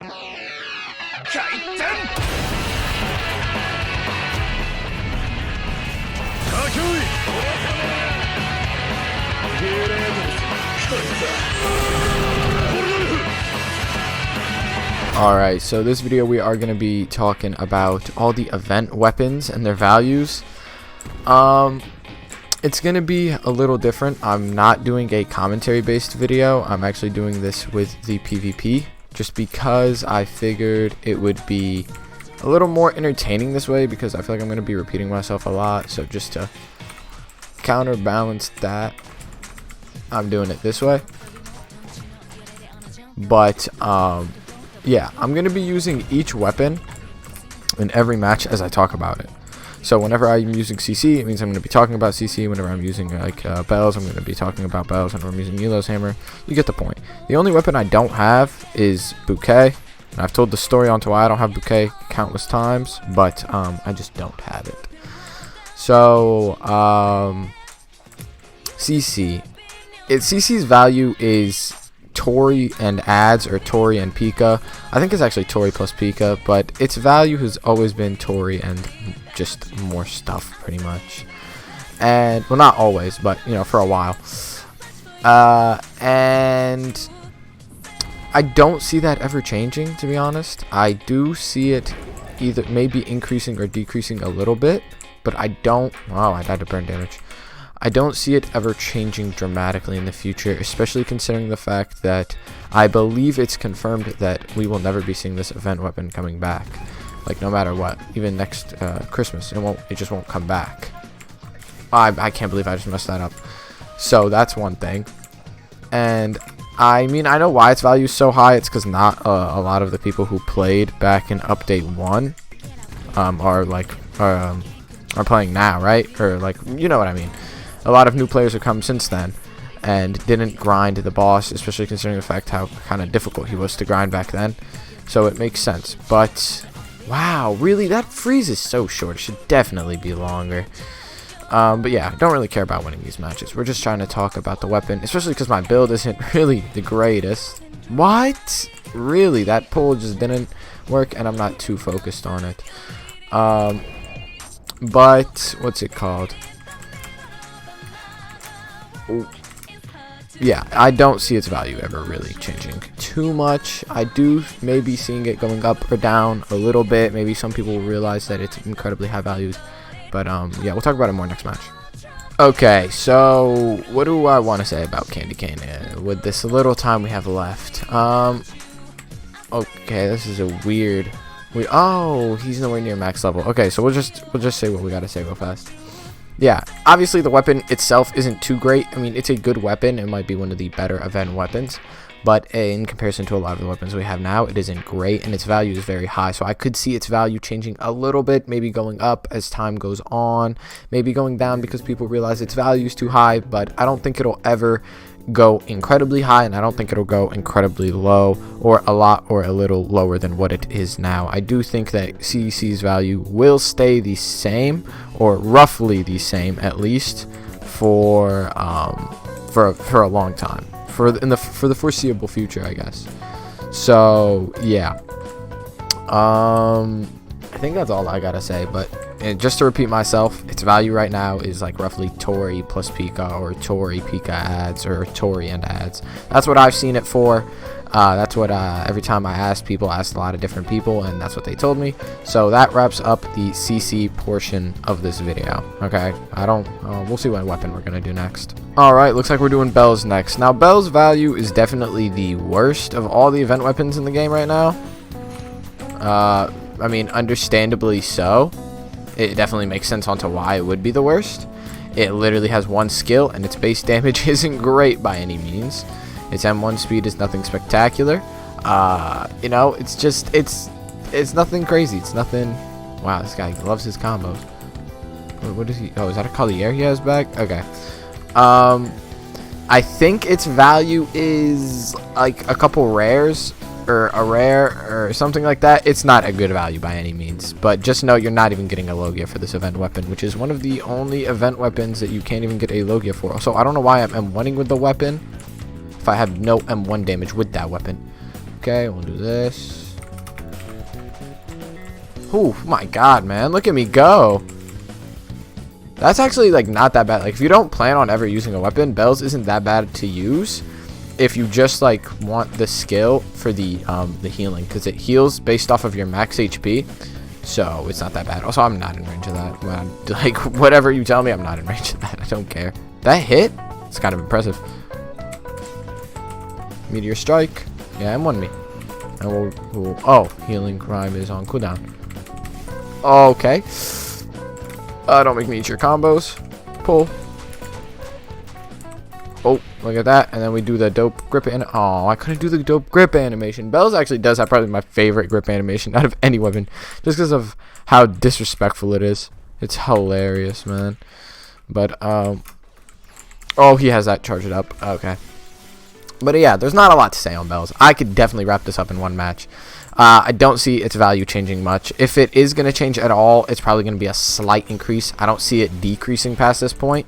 Alright, so this video we are going to be talking about all the event weapons and their values. It's going to be a little different. I'm not doing a commentary based video. I'm actually doing this with the PvP just because I figured it would be a little more entertaining this way, because I feel like I'm going to be repeating myself a lot. So just to counterbalance that, I'm doing it this way. But yeah, I'm going to be using each weapon in every match as I talk about it. So whenever I'm using CC, it means I'm going to be talking about CC. Whenever I'm using like bells, I'm going to be talking about bells. Whenever I'm using Elos Hammer, you get the point. The only weapon I don't have is Bouquet. And I've told the story onto why I don't have Bouquet countless times, but I just don't have it. So CC. CC's value is Tori and ads, or Tori and Pika. I think it's actually Tori plus Pika, but its value has always been Tori and just more stuff, pretty much. And well, not always, but you know, for a while. And I don't see that ever changing, to be honest. I do see it either maybe increasing or decreasing a little bit, but I don't. Wow, I died to burn damage. I don't see it ever changing dramatically in the future, especially considering the fact that I believe it's confirmed that we will never be seeing this event weapon coming back. Like, no matter what, even next Christmas, it just won't come back. I can't believe I just messed that up. So that's one thing. And I mean, I know why its value is so high. It's because not a lot of the people who played back in update 1 are playing now, right? Or like, you know what I mean. A lot of new players have come since then and didn't grind the boss, especially considering the fact how kind of difficult he was to grind back then. So it makes sense. But wow, really, that freeze is so short. It should definitely be longer. But yeah, I don't really care about winning these matches. We're just trying to talk about the weapon, especially because my build isn't really the greatest. What? Really, that pull just didn't work, and I'm not too focused on it. But what's it called? Yeah, I don't see its value ever really changing too much. I do maybe seeing it going up or down a little bit. Maybe some people will realize that it's incredibly high values. But yeah, we'll talk about it more next match. Okay, so what do I want to say about Candy Cane with this little time we have left? Okay, this is a weird. Oh, he's nowhere near max level. Okay, so we'll just say what we gotta say real fast. Yeah, obviously the weapon itself isn't too great. I mean, it's a good weapon. It might be one of the better event weapons, but in comparison to a lot of the weapons we have now, it isn't great, and its value is very high. So I could see its value changing a little bit, maybe going up as time goes on, maybe going down because people realize its value is too high, but I don't think it'll ever go incredibly high, and I don't think it'll go incredibly low, or a lot or a little lower than what it is now. I do think that CC's value will stay the same, or roughly the same at least, for a long time, for the foreseeable future, I guess. So yeah, I think that's all I gotta say. But just to repeat myself, its value right now is like roughly Tori plus Pika, or Tori Pika ads, or Tori and ads. That's what I've seen it for. That's what every time I asked a lot of different people, and that's what they told me. So that wraps up the CC portion of this video. Okay, we'll see what weapon we're gonna do next. Alright, looks like we're doing Bell's next. Now, Bell's value is definitely the worst of all the event weapons in the game right now. I mean, understandably so. It definitely makes sense onto why it would be the worst. It literally has one skill, and its base damage isn't great by any means. Its M1 speed is nothing spectacular. You know, it's just, it's nothing crazy. It's nothing. Wow, this guy loves his combos. What is he? Oh, is that a Collier he has back? Okay. I think its value is like a couple rares, or a rare, or something like that. It's not a good value by any means, but just know you're not even getting a Logia for this event weapon, which is one of the only event weapons that you can't even get a Logia for. So I don't know why I'm M1ing with the weapon if I have no M1 damage with that weapon. Okay, we'll do this. Oh my god, man. Look at me go. That's actually like not that bad. Like if you don't plan on ever using a weapon, bells isn't that bad to use. If you just like want the skill for the healing, because it heals based off of your max HP. So it's not that bad. Also, I'm not in range of that. Like whatever you tell me, I'm not in range of that. I don't care. That hit? It's kind of impressive. Meteor strike. Yeah, M1 me. And we'll oh, healing rhyme is on cooldown. Okay. Don't make me eat your combos. Pull. Oh, look at that. And then we do the dope grip and oh, I couldn't do the dope grip animation. Bells actually does have probably my favorite grip animation out of any weapon, just because of how disrespectful it is. It's hilarious, man. But oh, he has that charged up. Okay. But yeah, there's not a lot to say on bells. I could definitely wrap this up in one match. I don't see its value changing much. If it is going to change at all, it's probably going to be a slight increase. I don't see it decreasing past this point.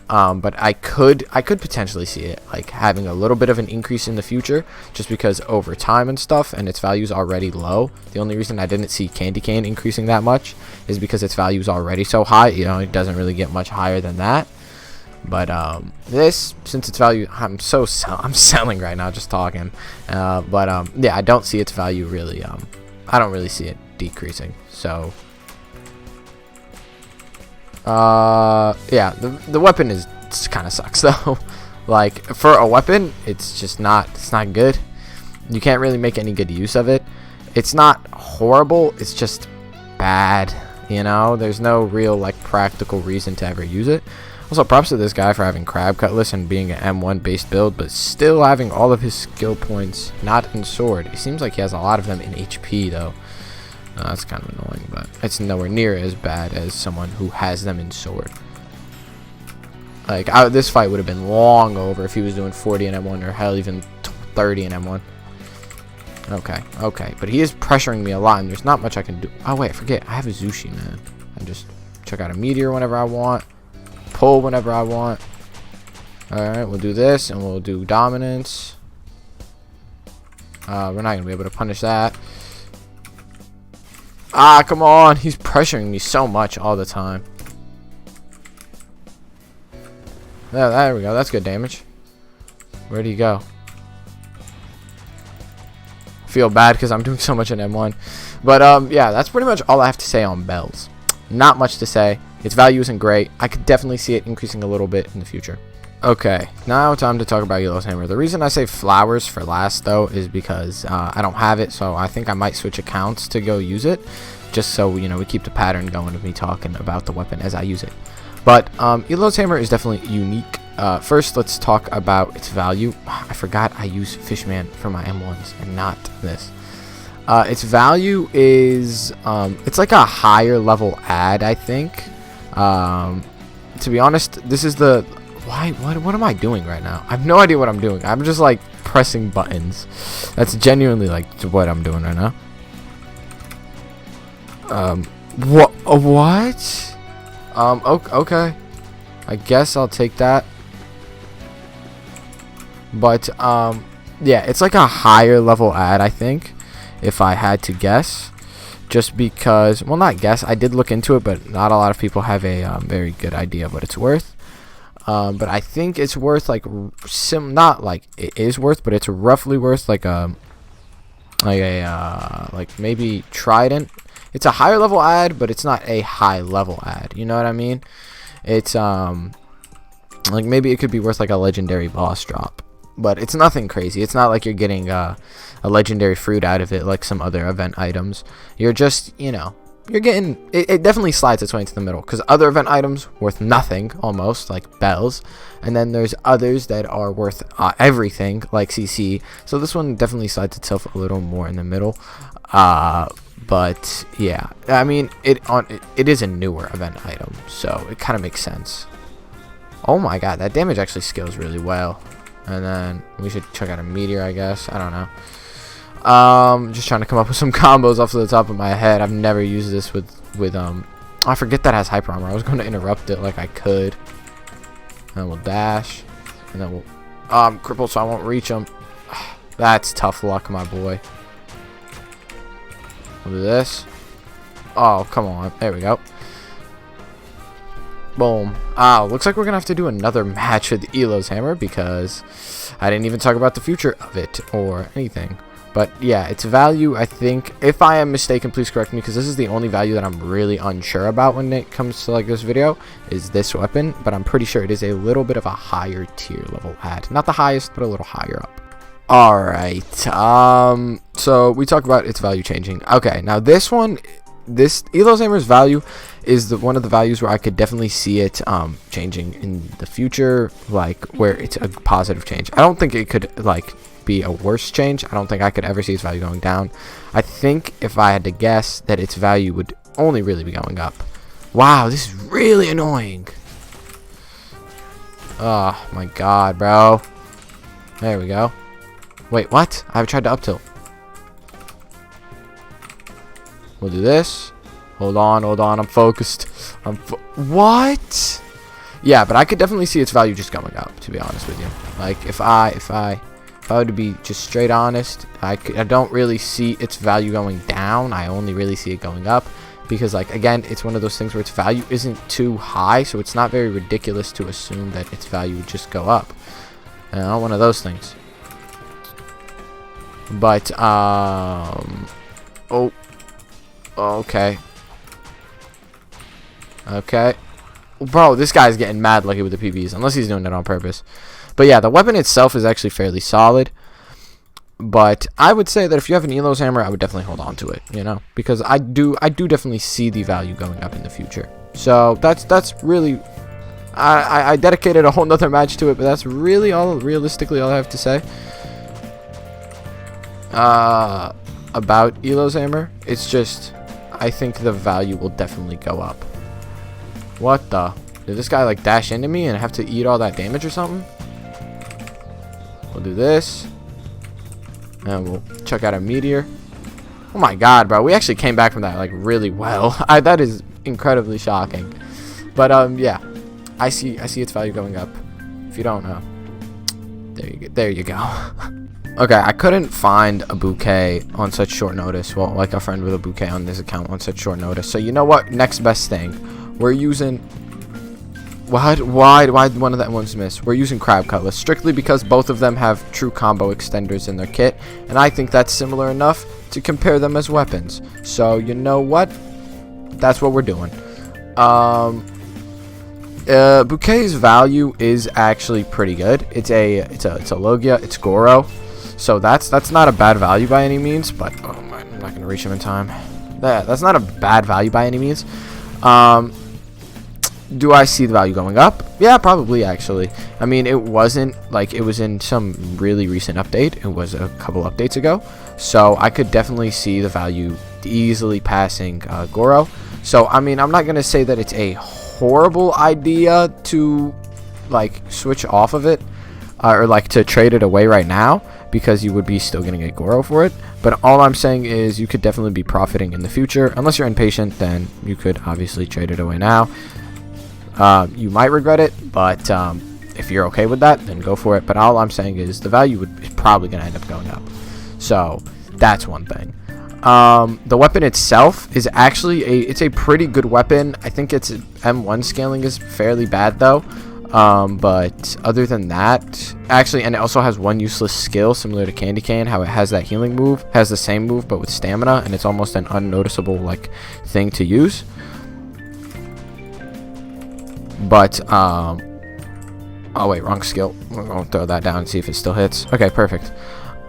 But I could potentially see it like having a little bit of an increase in the future, just because over time and stuff, and its value is already low. The only reason I didn't see Candy Cane increasing that much is because its value is already so high. You know, it doesn't really get much higher than that. But this, since its value, I'm selling right now just talking. Yeah, I don't see its value really. I don't really see it decreasing. So yeah, the weapon is kind of sucks though. Like for a weapon, it's not good. You can't really make any good use of it. It's not horrible. It's just bad. You know, there's no real like practical reason to ever use it. Also, props to this guy for having Crab Cutlass and being an M1 based build, but still having all of his skill points not in sword. It seems like he has a lot of them in HP though. That's kind of annoying, but it's nowhere near as bad as someone who has them in sword. Like this fight would have been long over if he was doing 40 in M1 or hell even 30 in M1. Okay, but he is pressuring me a lot, and there's not much I can do. Oh wait, I forget. I have a Zushi, man. I just check out a meteor whenever I want. Pull whenever I want. Alright, we'll do this and we'll do dominance. We're not gonna be able to punish that. Ah, come on. He's pressuring me so much all the time. There we go. That's good damage. Where'd he go? Feel bad because I'm doing so much in M1. But yeah, that's pretty much all I have to say on bells. Not much to say. Its value isn't great. I could definitely see it increasing a little bit in the future. Okay, now time to talk about Elos Hammer. The reason I say flowers for last though is because I don't have it, so I think I might switch accounts to go use it, just so you know we keep the pattern going of me talking about the weapon as I use it. But Elos Hammer is definitely unique. First, let's talk about its value. I forgot I use Fishman for my M1s and not this. Its value is it's like a higher level ad, I think. To be honest, this is the what am I doing right now? I have no idea what I'm doing. I'm just like pressing buttons. That's genuinely like what I'm doing right now. What? Okay. I guess I'll take that. But yeah, it's like a higher level ad, I think, if I had to guess. Just because, well, not guess, I did look into it, but not a lot of people have a very good idea of what it's worth. But I think it's worth like not like it is worth, but it's roughly worth like maybe Trident. It's a higher level ad, but it's not a high level ad. You know what I mean? It's like maybe it could be worth like a legendary boss drop, but it's nothing crazy. It's not like you're getting a legendary fruit out of it like some other event items. You're just, you know, you're getting it definitely slides its way into the middle, because other event items worth nothing almost, like bells, and then there's others that are worth everything, like CC. So this one definitely slides itself a little more in the middle. But yeah, I mean it is a newer event item, so it kind of makes sense. Oh my god, that damage actually scales really well. And then we should check out a meteor, I guess. I don't know. Just trying to come up with some combos off the top of my head. I've never used this with I forget that has hyper armor. I was going to interrupt it like I could. And we'll dash, and then we'll cripple so I won't reach him. That's tough luck, my boy. We'll do this. Oh, come on. There we go. Boom. Ah, looks like we're gonna have to do another match with Elos Hammer because I didn't even talk about the future of it or anything. But yeah, its value, I think, if I am mistaken, please correct me, because this is the only value that I'm really unsure about when it comes to like this video, is this weapon. But I'm pretty sure it is a little bit of a higher tier level ad. Not the highest, but a little higher up. Alright, so we talk about its value changing. Okay, now this one, this Elos Hammer's value is one of the values where I could definitely see it changing in the future, like where it's a positive change. I don't think it could like be a worse change. I don't think I could ever see its value going down. I think if I had to guess that its value would only really be going up. Wow, this is really annoying. Oh my god, bro. There we go. Wait, what? I tried to up tilt. We'll do this. Hold on, I'm focused. What? Yeah, but I could definitely see its value just going up, to be honest with you. Like if I were to be just straight honest, I don't really see its value going down. I only really see it going up because, like, again, it's one of those things where its value isn't too high, so it's not very ridiculous to assume that its value would just go up. You know, one of those things. But oh, okay. Okay. Bro, this guy's getting mad lucky with the PBs, unless he's doing it on purpose. But yeah, the weapon itself is actually fairly solid. But I would say that if you have an Elos Hammer, I would definitely hold on to it, you know, because I do definitely see the value going up in the future. So that's really, I dedicated a whole nother match to it, but that's really realistically all I have to say about Elos Hammer. It's just, I think the value will definitely go up. What the? Did this guy like dash into me and have to eat all that damage or something? We'll do this. And we'll check out a meteor. Oh my god, bro. We actually came back from that like really well. That is incredibly shocking. But yeah. I see its value going up. If you don't know. There you go. Okay, I couldn't find a bouquet on such short notice. Well, like a friend with a bouquet on this account on such short notice. So you know what? Next best thing. We're using... Why one of that ones miss? We're using Crab Cutlass strictly because both of them have true combo extenders in their kit, and I think that's similar enough to compare them as weapons. So you know what? That's what we're doing. Bouquet's value is actually pretty good. It's a Logia. It's Goro, so that's not a bad value by any means. But oh my, I'm not gonna reach him in time. That's not a bad value by any means. Do I see the value going up? Yeah, probably, actually. I mean, it wasn't like it was in some really recent update. It was a couple updates ago. So I could definitely see the value easily passing Goro. So, I mean, I'm not going to say that it's a horrible idea to, like, switch off of it. Or, like, to trade it away right now. Because you would be still getting a Goro for it. But all I'm saying is you could definitely be profiting in the future. Unless you're impatient, then you could obviously trade it away now. You might regret it, but if you're okay with that, then go for it. But all I'm saying is the value is probably going to end up going up. So that's one thing. The weapon itself is actually it's a pretty good weapon. I think its M1 scaling is fairly bad though. But other than that, actually, and it also has one useless skill similar to Candy Cane, how it has that healing move, has the same move but with stamina, and it's almost an unnoticeable like thing to use. But oh wait, wrong skill. We're gonna throw that down and see if it still hits. Okay, perfect.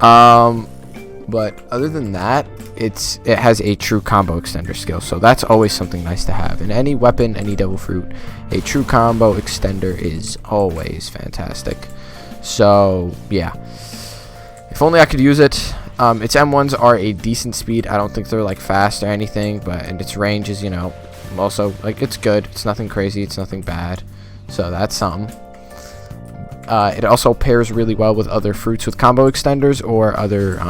But other than that, it has a true combo extender skill, so that's always something nice to have. In any weapon, any devil fruit, a true combo extender is always fantastic. So yeah, if only I could use it. Its M1s are a decent speed. I don't think they're like fast or anything, and its range is, you know, also like it's good. It's nothing crazy, it's nothing bad, so that's something. It also pairs really well with other fruits with combo extenders, or other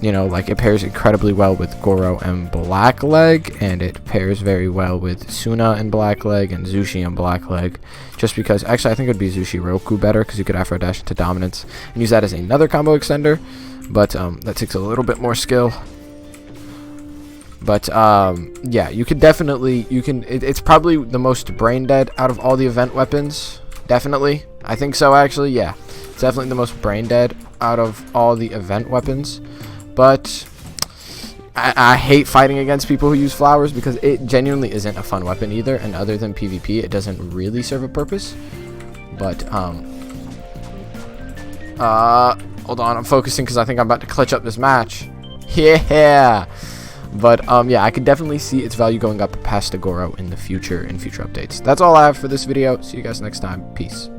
you know, like it pairs incredibly well with Goro and Blackleg, and it pairs very well with Suna and Blackleg and Zushi and Blackleg, just because actually I think it would be Zushi Roku better because you could Afro Dash into Dominance and use that as another combo extender, but that takes a little bit more skill. But yeah, you could definitely, it's probably the most brain dead out of all the event weapons. Definitely, I think so. Actually, yeah, it's definitely the most brain dead out of all the event weapons. But I hate fighting against people who use flowers because it genuinely isn't a fun weapon either. And other than PvP, it doesn't really serve a purpose. But hold on, I'm focusing because I think I'm about to clutch up this match. Yeah. But yeah, I could definitely see its value going up past Agoro in the future, in future updates. That's all I have for this video. See you guys next time. Peace.